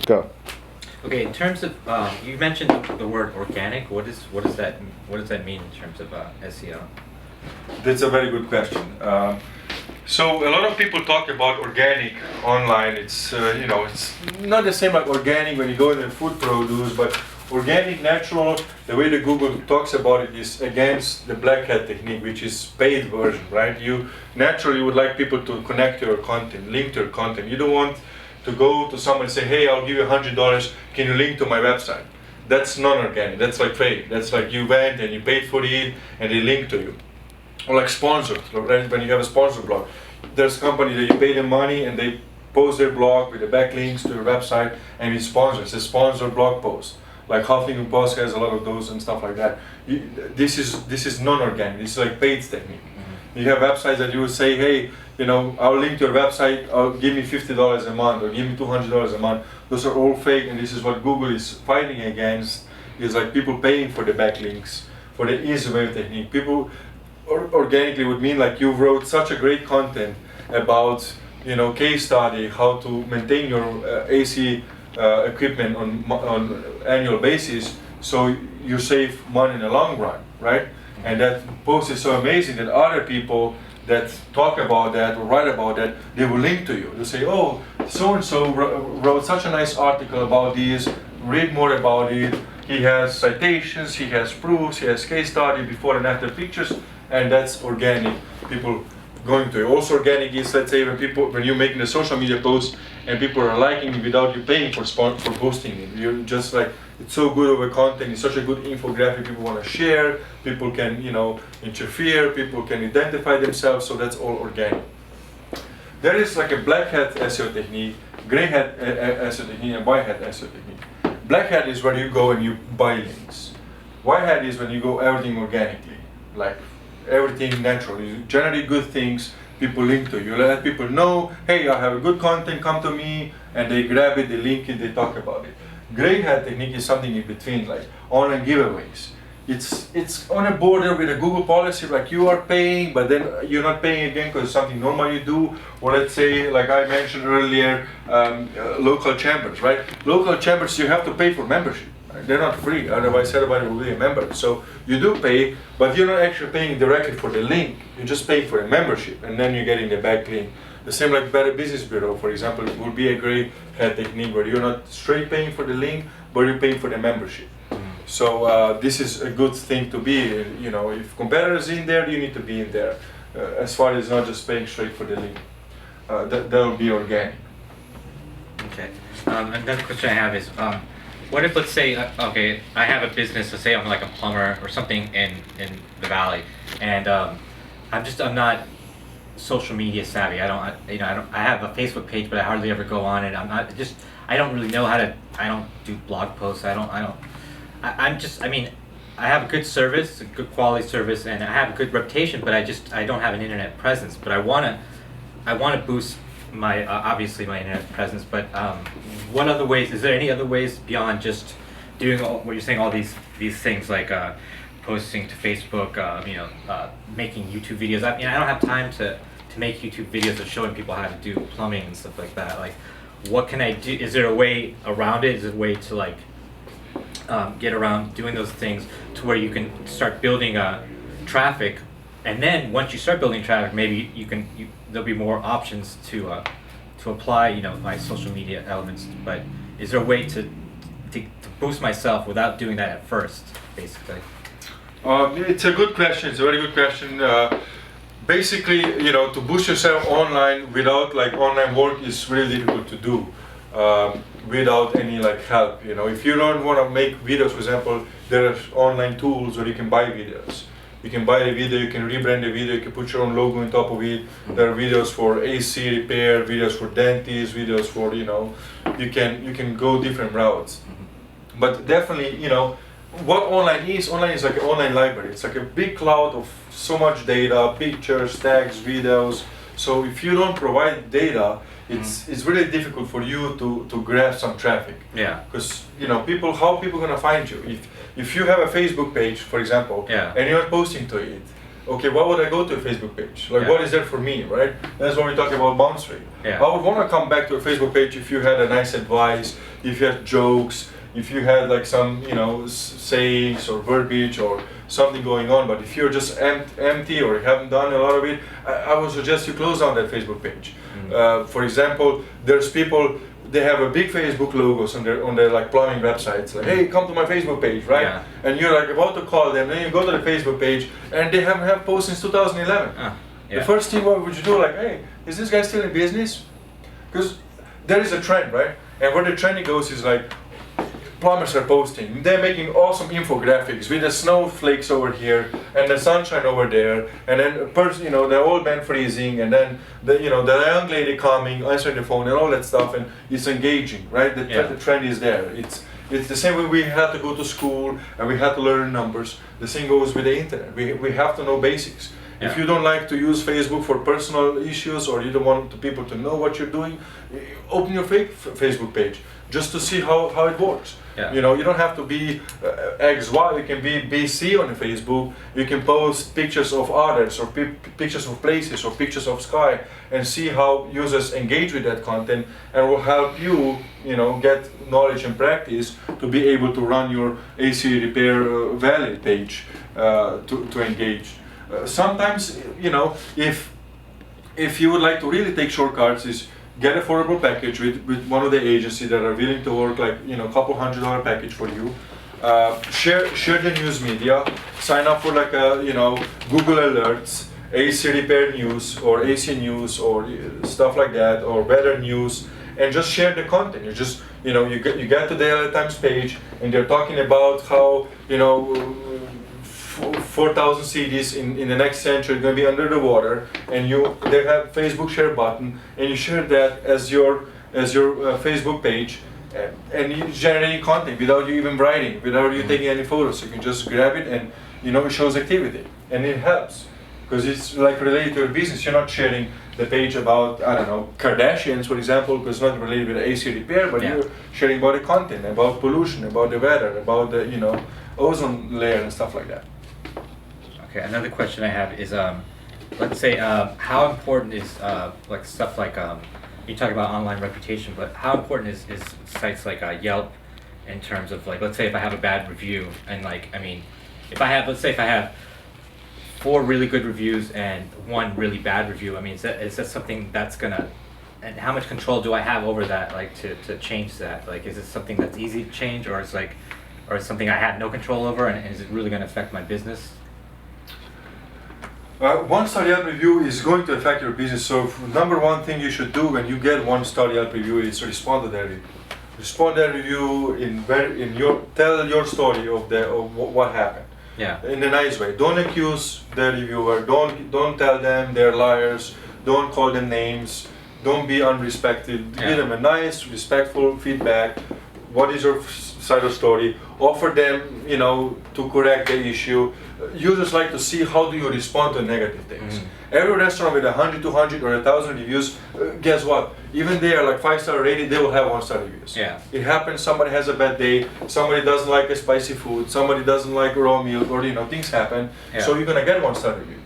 Go. Okay, in terms of you mentioned the word organic. What does that mean in terms of SEO? That's a very good question. So a lot of people talk about organic online. It's it's not the same like organic when you go in the food produce, but organic, natural. The way the Google talks about it is against the black hat technique, which is paid version, right? You naturally would like people to connect to your content, link to your content. You don't want to go to someone and say, "Hey, I'll give you $100. Can you link to my website?" That's non-organic. That's like paid. That's like you went and you paid for it and they link to you. Or like sponsored, right? When you have a sponsored blog, there's companies that you pay them money and they post their blog with the backlinks to your website and it's sponsored. It's a sponsored blog post. Like Huffington Post has a lot of those and stuff like that. This is non-organic. This is like paid technique. Mm-hmm. You have websites that you would say, hey, I'll link to your website. Give me $50 a month or give me $200 a month. Those are all fake, and this is what Google is fighting against. Is like people paying for the backlinks, for the easy wave technique. People organically would mean like you wrote such a great content about case study, how to maintain your AC equipment on annual basis, so you save money in the long run, right? And that post is so amazing that other people that talk about that or write about that, they will link to you. They'll say, oh, so and so wrote such a nice article about this. Read more about it. He has citations, he has proofs, he has case study, before and after pictures. And that's organic. People going to it. Also organic is, let's say, when you're making a social media post and people are liking it without you paying for posting it. You're just like, it's so good of a content, it's such a good infographic people want to share, people can interfere, people can identify themselves, so that's all organic. There is like a black hat SEO technique, gray hat SEO technique, and white hat SEO technique. Black hat is where you go and you buy links. White hat is when you go everything organically, like everything natural. You generate good things, people link to you. Let people know, hey, I have a good content, come to me, and they grab it, they link it, they talk about it. Gray hat technique is something in between, like online giveaways. It's on a border with a Google policy, like you are paying, but then you're not paying again because it's something normal you do. Or let's say, like I mentioned earlier, local chambers, right? Local chambers, you have to pay for membership. They're not free, otherwise everybody will be a member. So you do pay, but you're not actually paying directly for the link. You're just paying for a membership, and then you're getting the backlink. The same like Better Business Bureau, for example, it would be a great hat technique where you're not straight paying for the link, but you're paying for the membership. So this is a good thing to be. If competitors in there, you need to be in there. As far as not just paying straight for the link, that will be organic. Okay. Another question I have is, what if, let's say, okay, I have a business. Let's say I'm like a plumber or something in the valley, and I'm not social media savvy. I have a Facebook page, but I hardly ever go on it. I don't really know how to. I don't do blog posts. I have a good service, a good quality service, and I have a good reputation, but I don't have an internet presence. But I wanna boost my obviously my internet presence. But what other ways? Is there any other ways beyond just doing what you're saying? All these things like posting to Facebook, making YouTube videos. I don't have time to make YouTube videos of showing people how to do plumbing and stuff like that. Like, what can I do? Is there a way around it? Is there a way to like get around doing those things to where you can start building traffic, and then once you start building traffic, maybe there'll be more options to apply my social media elements. But is there a way to boost myself without doing that at first, basically? It's a good question. It's a very good question. Basically, to boost yourself online without like online work is really difficult to do without any like help. If you don't want to make videos, for example, there are online tools where you can buy videos. You can buy a video, you can rebrand the video, you can put your own logo on top of it. There are videos for AC repair, videos for dentists, videos for you can go different routes. But definitely, what online is like an online library. It's like a big cloud of so much data, pictures, tags, videos. So if you don't provide data, it's really difficult for you to grab some traffic. Yeah. Because how people gonna find you? If you have a Facebook page, for example, and you're not posting to it, okay, why would I go to a Facebook page? Like, what is there for me, right? That's when we talk about bounce rate. Yeah. I would want to come back to a Facebook page if you had a nice advice, if you had jokes, if you had like some, you know, sayings or verbiage or something going on. But if you're just empty or you haven't done a lot of it, I would suggest you close down that Facebook page. For example, there's people, they have a big Facebook logos on their like plumbing websites, like, hey, come to my Facebook page, right? Yeah. And you're like about to call them, then you go to the Facebook page, and they haven't had posts since 2011. Yeah. The first thing, what would you do? Like, hey, is this guy still in business? Because there is a trend, right? And where the trend goes is like, plumbers are posting. They're making awesome infographics with the snowflakes over here and the sunshine over there, and then you know, the old man freezing, and then the, you know, the young lady coming, answering the phone, and all that stuff, and it's engaging, right? The trend is there. It's the same way we had to go to school and we had to learn numbers. The same goes with the internet. We have to know basics. If you don't like to use Facebook for personal issues, or you don't want the people to know what you're doing, open your fake Facebook page just to see how it works. You know, you don't have to be XY, you can be BC on Facebook. You can post pictures of others, or pictures of places, or pictures of sky, and see how users engage with that content, and will help you, you know, get knowledge and practice to be able to run your AC repair valid page to engage. Sometimes, you know, if you would like to really take shortcuts, is get a affordable package with one of the agencies that are willing to work, like, you know, a couple $100 package for you. Share the news media. Sign up for like a, you know, Google Alerts, AC repair news, or AC news, or stuff like that, or weather news, and just share the content. You just, you know, you get to the LA Times page, and they're talking about how, you know, 4,000 cities in the next century are going to be under the water, and they have Facebook share button, and you share that as your Facebook page, and you generate content without you even writing, without you taking any photos. You can just grab it, and, you know, it shows activity, and it helps because it's like related to your business. You're not sharing the page about, I don't know, Kardashians, for example, because it's not related with AC repair, but you're sharing about the content, about pollution, about the weather, about the, you know, ozone layer and stuff like that. Okay, another question I have is, let's say, how important is like stuff like, you talk about online reputation, but how important is sites like Yelp in terms of, like, let's say if I have a bad review, and like, I mean, let's say if I have 4 really good reviews and 1 really bad review, I mean, is that something that's gonna, and how much control do I have over that, like, to change that? Like, is it something that's easy to change, or it's like, or it's something I had no control over, and is it really gonna affect my business? One-star Yelp review is going to affect your business. So number one thing you should do when you get 1-star Yelp review is respond to that review. Respond to that review tell your story of what happened. Yeah. In a nice way. Don't accuse the reviewer. Don't tell them they're liars. Don't call them names. Don't be unrespected. Give them a nice, respectful feedback. What is your side of the story? Offer them, you know, to correct the issue. Users like to see how do you respond to negative things. Every restaurant with 100, 200, or 1,000 reviews, guess what? Even they are like 5-star rated, they will have 1-star reviews. Yeah. It happens. Somebody has a bad day. Somebody doesn't like a spicy food. Somebody doesn't like raw milk, or, you know, things happen. So you're gonna get 1-star review.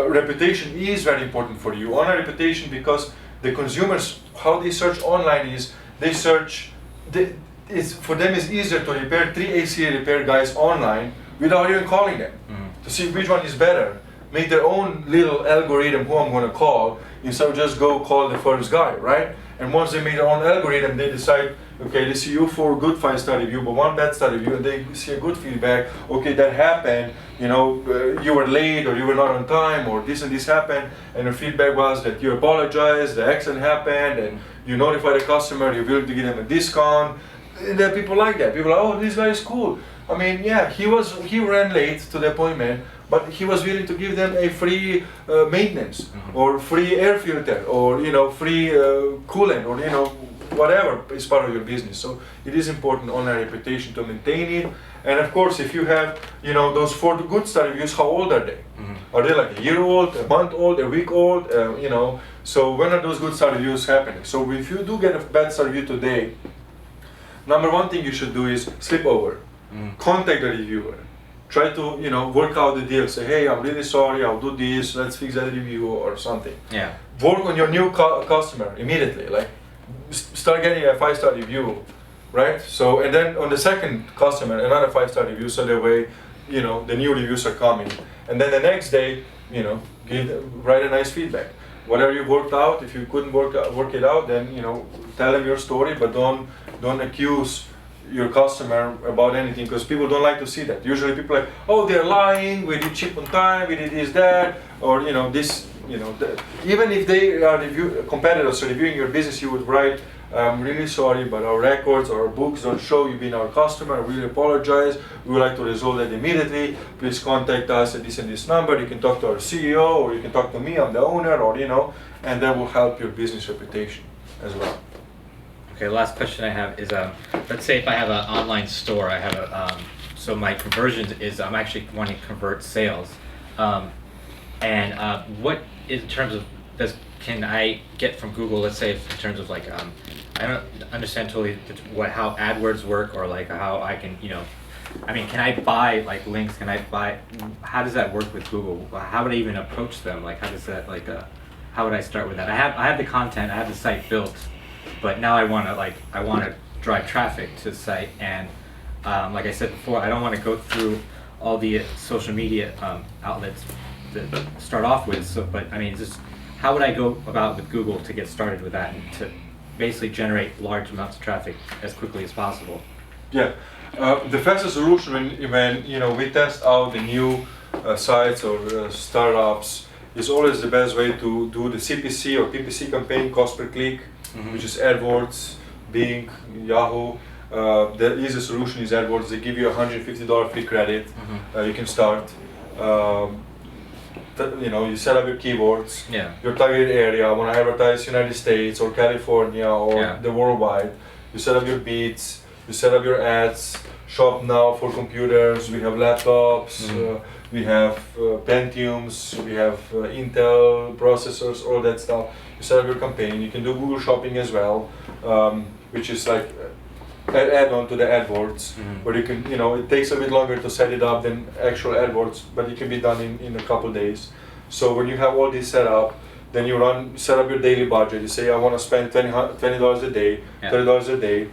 Reputation is very important for you. Online reputation, because the consumers, how they search online is they search. For them it's easier to repair 3 AC repair guys online without even calling them, to see which one is better. Make their own little algorithm who I'm going to call, instead of just go call the first guy, right? And once they make their own algorithm, they decide, okay, they see you 4 good 5-star review, but 1 bad star review, and they see a good feedback. Okay, that happened, you know, you were late, or you were not on time, or this and this happened, and the feedback was that you apologized, the accident happened, and you notify the customer, you're willing to give them a discount. And there are people like that. People are, oh, this guy is cool. I mean, yeah, he ran late to the appointment, but he was willing to give them a free maintenance, or free air filter, or, you know, free coolant, or, you know, whatever is part of your business. So it is important online reputation to maintain it. And of course, if you have, you know, those 4 good star reviews, how old are they? Are they like a year old, a month old, a week old? You know, so when are those good star reviews happening? So if you do get a bad star review today, number one thing you should do is slip over, contact the reviewer, try to, you know, work out the deal. Say, hey, I'm really sorry, I'll do this, let's fix that review or something. Yeah. Work on your new customer immediately. Like, start getting a 5-star review, right? So, and then on the second customer, another 5-star review, so that way, you know, the new reviews are coming. And then the next day, you know, write a nice feedback. Whatever you worked out, if you couldn't work it out, then, you know, tell them your story, but don't accuse your customer about anything, because people don't like to see that. Usually people are like, oh, they're lying, we did ship on time, we did this, that, or, you know, this, you know, even if they are competitors reviewing your business, you would write, I'm really sorry, but our records or our books don't show you being our customer. I really apologize. We would like to resolve that immediately. Please contact us at this and this number. You can talk to our CEO, or you can talk to me, I'm the owner, or, you know, and that will help your business reputation as well. Okay, last question I have is, let's say if I have an online store, I have a, so my conversion is, I'm actually wanting to convert sales. What in terms of, can I get from Google, let's say in terms of like, I don't understand totally how AdWords work, or like how I can, you know, I mean, can I buy like links? Can I buy, how does that work with Google? How would I even approach them? Like, how does that, like, how would I start with that? I have the content, I have the site built, but now I want to drive traffic to the site, and like I said before, I don't want to go through all the social media outlets to start off with. So, but I mean, just how would I go about with Google to get started with that and to basically generate large amounts of traffic as quickly as possible? Yeah, the fastest solution when you know we test out the new sites or startups is always the best way to do the CPC or PPC campaign, cost per click, which is AdWords, Bing, Yahoo. The easiest solution is AdWords. They give you $150 free credit. You can start. You know, you set up your keywords, your target area. I want to advertise United States or California or the worldwide. You set up your beats, you set up your ads. Shop now for computers. We have laptops, we have Pentiums, we have Intel processors, all that stuff. You set up your campaign. You can do Google Shopping as well, which is like add-on to the AdWords, where you can, you know, it takes a bit longer to set it up than actual AdWords, but it can be done in a couple days. So when you have all this set up, then you set up your daily budget. You say, I want to spend $20 a day, $30 a day.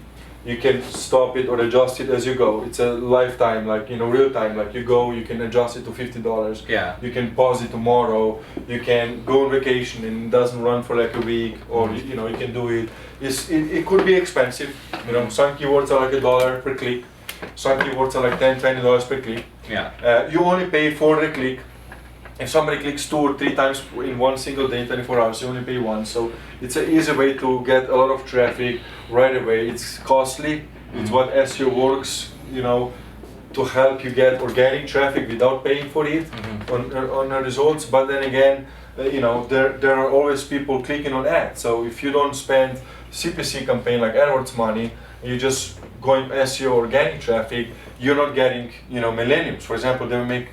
You can stop it or adjust it as you go. It's a lifetime, like, you know, real time. Like you go, you can adjust it to $50. You can pause it tomorrow. You can go on vacation and it doesn't run for like a week, or you know, you can do it. It could be expensive. You know, some keywords are like $1 per click. Some keywords are like $10, $20 per click. You only pay for the click. If somebody clicks 2 or 3 times in one single day, 24 hours, you only pay once. So it's an easy way to get a lot of traffic right away. It's costly. It's what SEO works, you know, to help you get organic traffic without paying for it on the results. But then again, you know, there are always people clicking on ads. So if you don't spend CPC campaign like AdWords money, you just going SEO organic traffic, you're not getting, you know, millennials. For example, they will make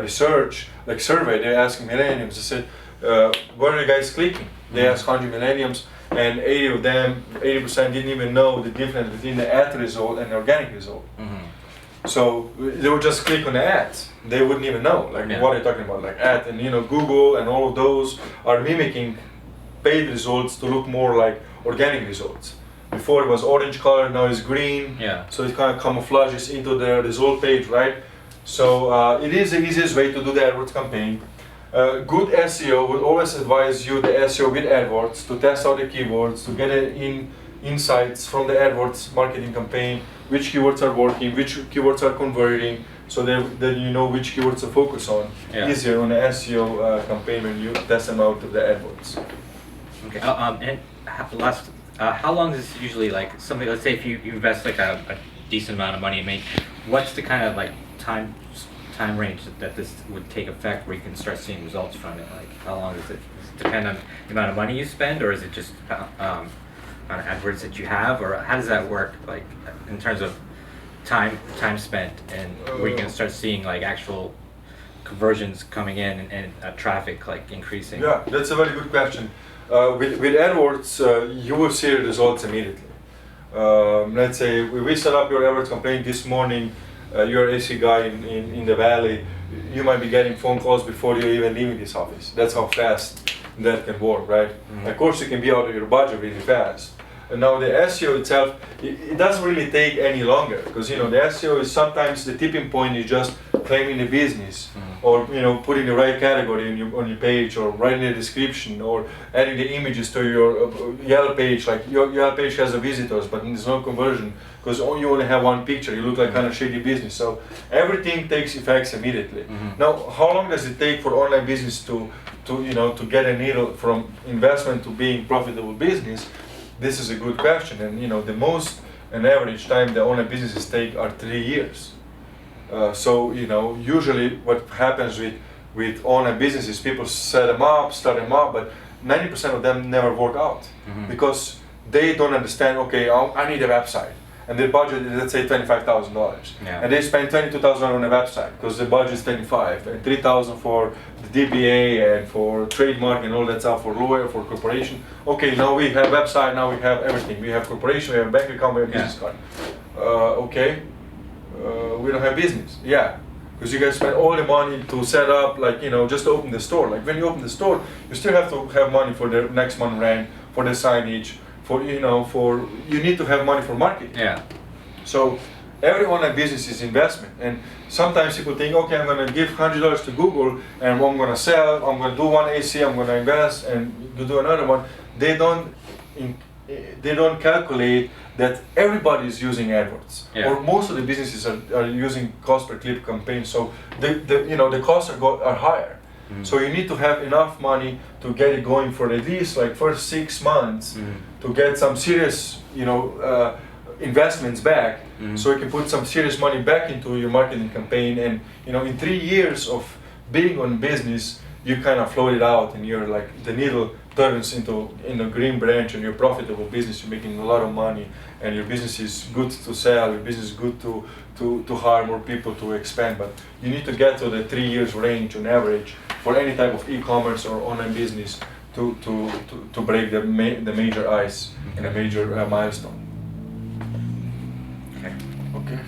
research, like survey, they ask millennials, they said, where are you guys clicking? They asked 100 millennials, and 80% didn't even know the difference between the ad result and the organic result. So they would just click on the ads. They wouldn't even know, like, what are you talking about, like ad, and you know, Google and all of those are mimicking paid results to look more like organic results. Before it was orange color, now it's green, so it kind of camouflages into the result page, right? So it is the easiest way to do the AdWords campaign. Good SEO would always advise you the SEO with AdWords to test out the keywords, to get insights from the AdWords marketing campaign, which keywords are working, which keywords are converting, so then you know which keywords to focus on. Easier on the SEO campaign when you test them out to the AdWords. Okay. And last, how long is usually like something? Let's say if you invest like a decent amount of money, what's the kind of like time range that this would take effect where you can start seeing results from it? Like how long does it depend on the amount of money you spend, or is it just on AdWords that you have, or how does that work, like in terms of time spent, and where you can start seeing like actual conversions coming in and traffic like increasing? Yeah, that's a very good question. With AdWords, you will see the results immediately. Let's say we set up your AdWords campaign this morning. You're an AC guy in the valley, you might be getting phone calls before you're even leaving this office. That's how fast that can work, right? Of course, you can be out of your budget really fast. And now the SEO itself, it doesn't really take any longer, because you know the SEO is sometimes the tipping point is just claiming the business, or you know putting the right category on your page, or writing the description, or adding the images to your Yelp page. Like your Yelp page has the visitors, but there's no conversion because you only have one picture. You look like kind of shady business. So everything takes effects immediately. Now, how long does it take for online business to get a needle from investment to being profitable business? This is a good question, and you know the most an average time the online businesses take are 3 years. So you know usually what happens with online businesses, people set them up, start them up, but 90% of them never work out because they don't understand. Okay, I need a website, and their budget is, let's say, $25,000, and they spend $22,000 on a website because the budget is 25, and $3,000 for the DBA and for trademark and all that stuff, for lawyer, for corporation. Okay, now we have website, now we have everything. We have corporation, we have bank account, we have business card. We don't have business. Yeah, because you guys spend all the money to set up, like just to open the store. Like when you open the store, you still have to have money for the next month rent, for the signage, you need to have money for marketing. Yeah. So every online business is investment, and sometimes people think, okay, I'm going to give $100 to Google, and I'm going to sell. I'm going to do one AC. I'm going to invest and do another one. They don't calculate that everybody is using AdWords, or most of the businesses are using cost per click campaigns. So the costs are higher. So you need to have enough money to get it going for at least like first 6 months to get some serious investments back, so you can put some serious money back into your marketing campaign. And in 3 years of being on business, you kind of float it out, and you're like the needle turns into a green branch, and you're profitable business. You're making a lot of money, and your business is good to sell. Your business is good to hire more people, to expand. But you need to get to the 3 years range on average for any type of e-commerce or online business to break the major ice and a major milestone. Okay. Okay.